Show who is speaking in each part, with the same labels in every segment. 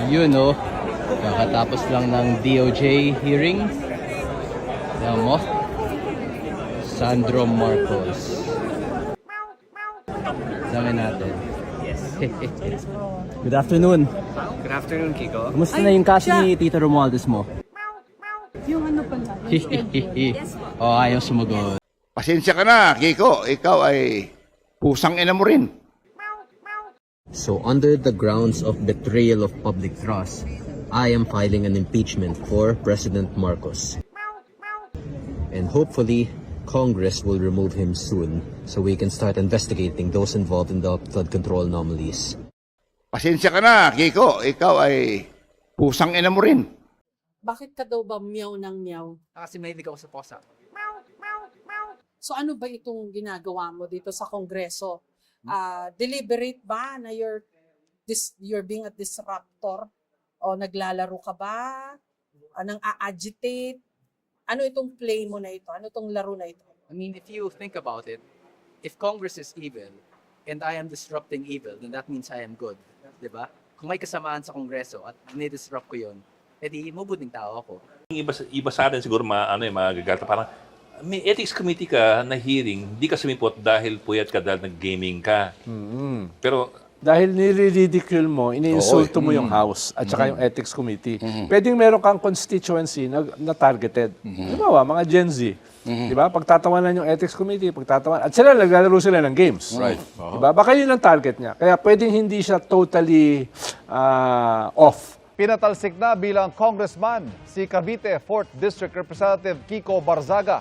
Speaker 1: Yun no, kakatapos lang ng DOJ hearing. Ayan mo, Sandro Marcos. Dami natin. Good afternoon.
Speaker 2: Good afternoon, Kiko.
Speaker 1: Kumusta na yung cash ni Tito Romualdez mo?
Speaker 3: Yung ano pala, yung schedule.
Speaker 1: Oh, ayaw sumagot.
Speaker 4: Pasensya ka na, Kiko. Ikaw ay pusang ina mo rin.
Speaker 1: So, under the grounds of betrayal of public trust, I am filing an impeachment for President Marcos. And hopefully, Congress will remove him soon so we can start investigating those involved in the flood control anomalies.
Speaker 4: Pasensya ka na, Kiko. Ikaw ay pusang ina mo rin.
Speaker 3: Bakit ka daw ba meow ng meow?
Speaker 2: Kasi mahilig ako sa posa.
Speaker 3: So ano ba itong ginagawa mo dito sa Kongreso? Deliberate ba na you're being a disruptor? O naglalaro ka ba? Nang a-agitate? Ano itong play mo na ito? Ano itong laro na ito?
Speaker 2: I mean, if you think about it, if Congress is evil and I am disrupting evil, then that means I am good. Diba? Kung may kasamaan sa Kongreso at dinidisrupt ko yun, edi mabuting tao ako.
Speaker 5: Iba sa atin siguro magagata. Parang may ethics committee ka na hearing, hindi ka sumipot dahil puyat ka dahil nag-gaming ka. Pero
Speaker 6: Dahil nire-ridicule mo, iniinsulto mo yung House at saka yung Ethics Committee. Pwedeng meron kang constituency na targeted. Diba, mga Gen Z. Diba? Pagtatawanan yung Ethics Committee, pagtatawanan. At sila, naglalaro sila ng games.
Speaker 5: Right.
Speaker 6: Diba? Baka yun ang target niya. Kaya pwedeng hindi siya totally off.
Speaker 7: Pinatalsik na bilang congressman si Cavite 4th District Representative Kiko Barzaga.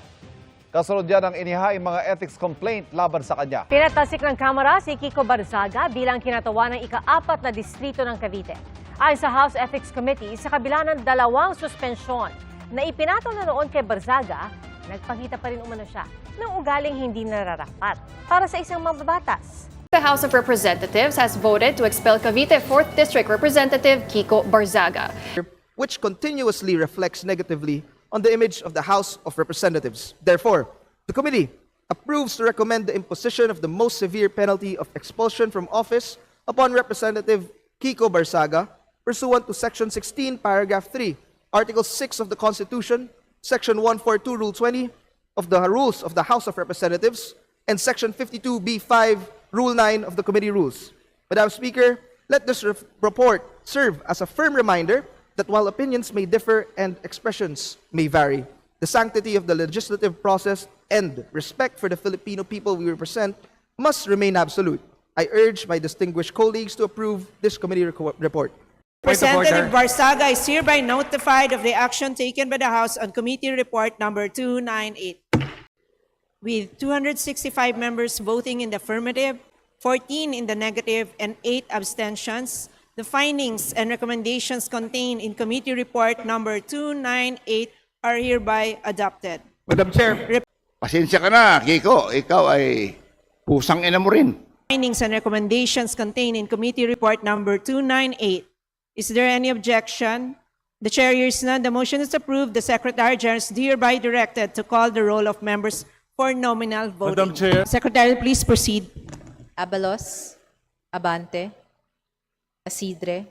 Speaker 7: Kasunod yan ang inihaing mga ethics complaint laban sa kanya.
Speaker 8: Pinatalsik ng Kamara si Kiko Barzaga bilang kinatawa ng ika-4 na distrito ng Cavite. Ayon sa House Ethics Committee, sa kabila ng 2 suspensyon na ipinataw na noon kay Barzaga, nagpakita pa rin umano siya ng ugaling hindi nararapat para sa isang mambabatas.
Speaker 9: The House of Representatives has voted to expel Cavite 4th District Representative Kiko Barzaga,
Speaker 10: which continuously reflects negatively on the image of the House of Representatives. Therefore, the committee approves to recommend the imposition of the most severe penalty of expulsion from office upon Representative Kiko Barzaga pursuant to Section 16, Paragraph 3, Article 6 of the Constitution, Section 142, Rule 20 of the Rules of the House of Representatives, and Section 52B5, Rule 9 of the Committee Rules. Madam Speaker, let this report serve as a firm reminder that while opinions may differ and expressions may vary, the sanctity of the legislative process and respect for the Filipino people we represent must remain absolute. I urge my distinguished colleagues to approve this committee report.
Speaker 11: Representative Barzaga is hereby notified of the action taken by the House on Committee Report number 298. With 265 members voting in the affirmative, 14 in the negative, and 8 abstentions, the findings and recommendations contained in Committee Report number 298 are hereby adopted.
Speaker 4: Madam Chair, pasensya ka na, Kiko. Ikaw ay pusang ina mo rin.
Speaker 11: Findings and recommendations contained in Committee Report number 298. Is there any objection? The Chair hears none. The motion is approved. The Secretary General is hereby directed to call the roll of members for nominal voting.
Speaker 6: Madam Chair.
Speaker 11: Secretary, please proceed.
Speaker 8: Abalos, Abante, Asidre,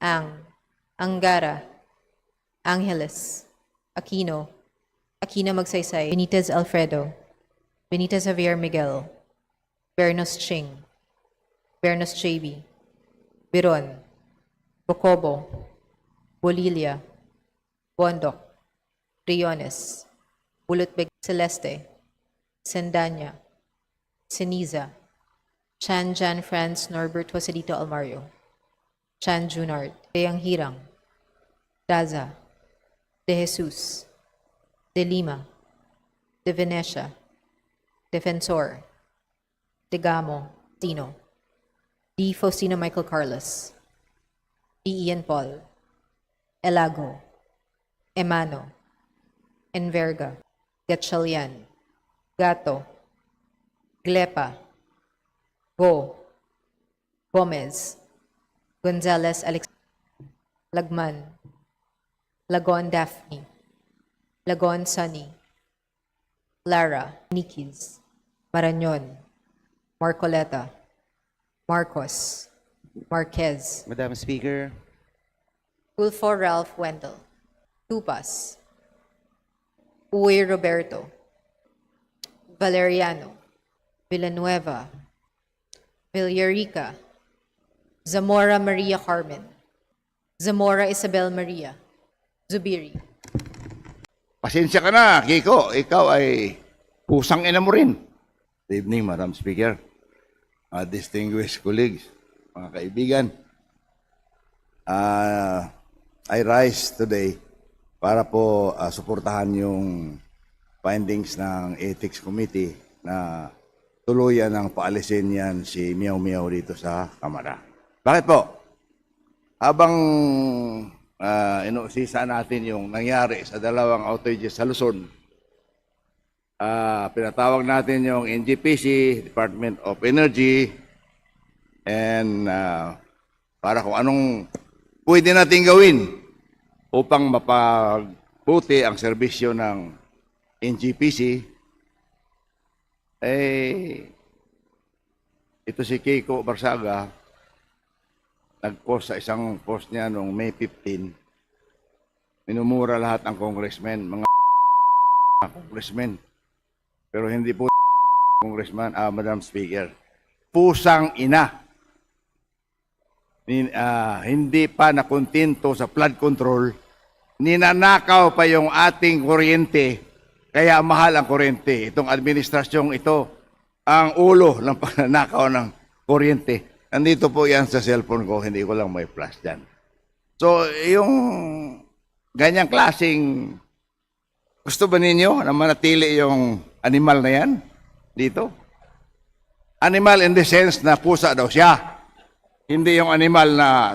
Speaker 8: Angara, Angeles, Aquino, Magsaysay, Benitez Alfredo, Benitez Javier Miguel, Bernos Ching, Bernos JB, Biron, Bocobo, Bolilia, Bondok, Briones, Bulutbeg Celeste, Sendanya, Seniza, Chan Jan Franz Norbert Joselito Almario, Chan Junard, Deyang Hirang, Daza, De Jesus, De Lima, De Venecia, Defensor, De Gamo, Tino, D. Faustino Michael Carlos, D. Ian Paul, Elago, Emano, Enverga, Gatchalian, Gato, Glepa, Go, Gomez, Gonzalez Alex, Lagman, Lagon Daphne, Lagon Sunny, Lara, Nikis, Marañon, Marcoleta, Marcos, Marquez.
Speaker 12: Madam Speaker,
Speaker 9: Tulfo Ralph Wendell. Tupas. Uy Roberto. Valeriano. Villanueva. Villarica. Zamora Maria Carmen. Zamora Isabel Maria. Zubiri.
Speaker 4: Pasensya ka na, Kiko. Ikaw ay pusang ina mo rin. Good evening, Madam Speaker. Distinguished colleagues, mga kaibigan. I rise today para po suportahan yung findings ng Ethics Committee na tuluyan ng paalisin yan si Miao Miao dito sa Kamara. Bakit po? Habang inusisa natin yung nangyari sa dalawang outages sa Luzon, pinatawag natin yung NGPC, Department of Energy, and para kung anong pwede natin gawin upang mapagbuti ang serbisyo ng NGPC, ito si Kiko Barzaga, nag-post sa isang post niya noong May 15, minumura lahat ng congressmen, mga congressmen. Pero hindi po congressman, Madam Speaker. Pusang ina. Hindi pa nakontento sa flood control, ninanakaw pa yung ating kuryente, kaya mahal ang kuryente. Itong administrasyong ito, ang ulo ng pananakaw ng kuryente. Nandito po yan sa cellphone ko, hindi ko lang may flash dyan. So, yung ganyang klaseng, gusto ba ninyo na manatili yung animal na yan dito? Animal in the sense na pusa daw siya. Hindi yung animal na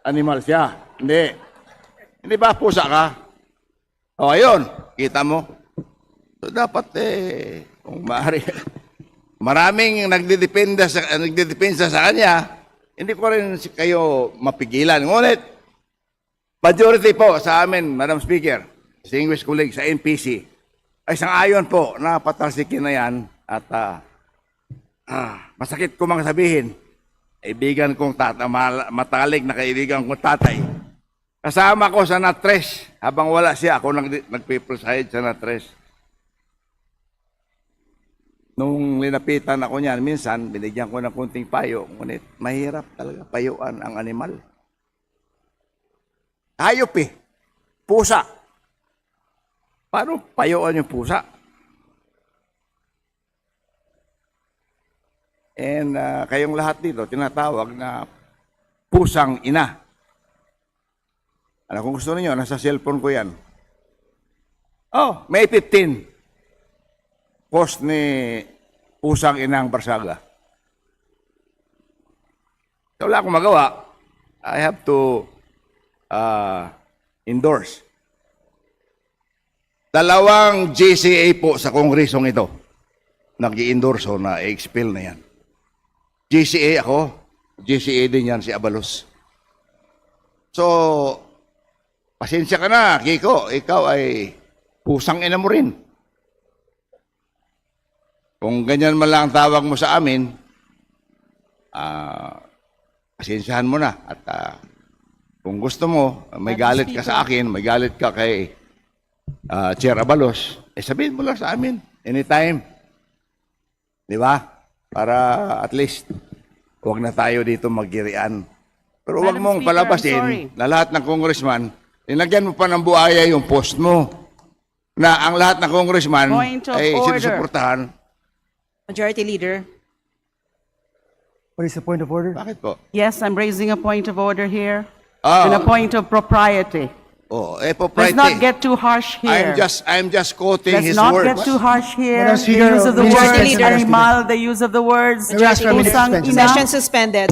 Speaker 4: animal siya. Hindi. Hindi ba pusa ka? O, ayun. Kita mo. So, dapat kung maaari, maraming nagdedepensa sa kanya, hindi ko rin kayo mapigilan. Ngunit, majority po sa amin, Madam Speaker, distinguished colleagues sa NPC, ay sang-ayon po na patalsikin na yan at masakit ko mang sabihin, kaibigan kong matalig na kaibigan kong tatay. Kasama ko sa Natres, habang wala siya, ako nagpe-preside sa Natres. Nung linapitan ako niyan, minsan, binigyan ko ng kunting payo, ngunit mahirap talaga payuan ang animal. Hayop pusa. Paano payuan yung pusa? And kayong lahat dito, tinatawag na pusang ina. Ano kung gusto niyo, nasa cellphone ko yan. Oh, May 15. Post ni pusang inang Barzaga. So, wala akong magawa. I have to endorse. Dalawang GCA po sa kongresong ito. Nag-i-endorso na i-expel na yan. GCA ako. GCA din yan si Abalos. So, pasensya ka na, Kiko. Ikaw ay pusang ina mo rin. Kung ganyan man lang ang tawag mo sa amin, pasensyahan mo na. At kung gusto mo, may galit ka sa akin, may galit ka kay Chair Abalos, sabihin mo lang sa amin, anytime. Di ba? Para at least, huwag na tayo dito maggirian. Pero huwag mong palabasin na lahat ng congressman, nilagyan mo pa ng buhaya yung post mo, na ang lahat ng congressman ay sinusuportahan.
Speaker 11: Majority Leader.
Speaker 10: What is the point of order?
Speaker 4: Bakit po?
Speaker 12: Yes, I'm raising a point of order here and a point of propriety.
Speaker 4: Propriety.
Speaker 12: Let's not get too harsh here.
Speaker 4: I'm just quoting
Speaker 12: Let's
Speaker 4: his
Speaker 12: not
Speaker 4: words.
Speaker 12: get too harsh here.
Speaker 10: Madam
Speaker 12: The
Speaker 10: Speaker,
Speaker 12: use of the
Speaker 11: Majority
Speaker 12: words
Speaker 11: Leader.
Speaker 12: animal, the use of the words
Speaker 10: Majority Leader.
Speaker 12: pusang ina.
Speaker 11: Session suspended.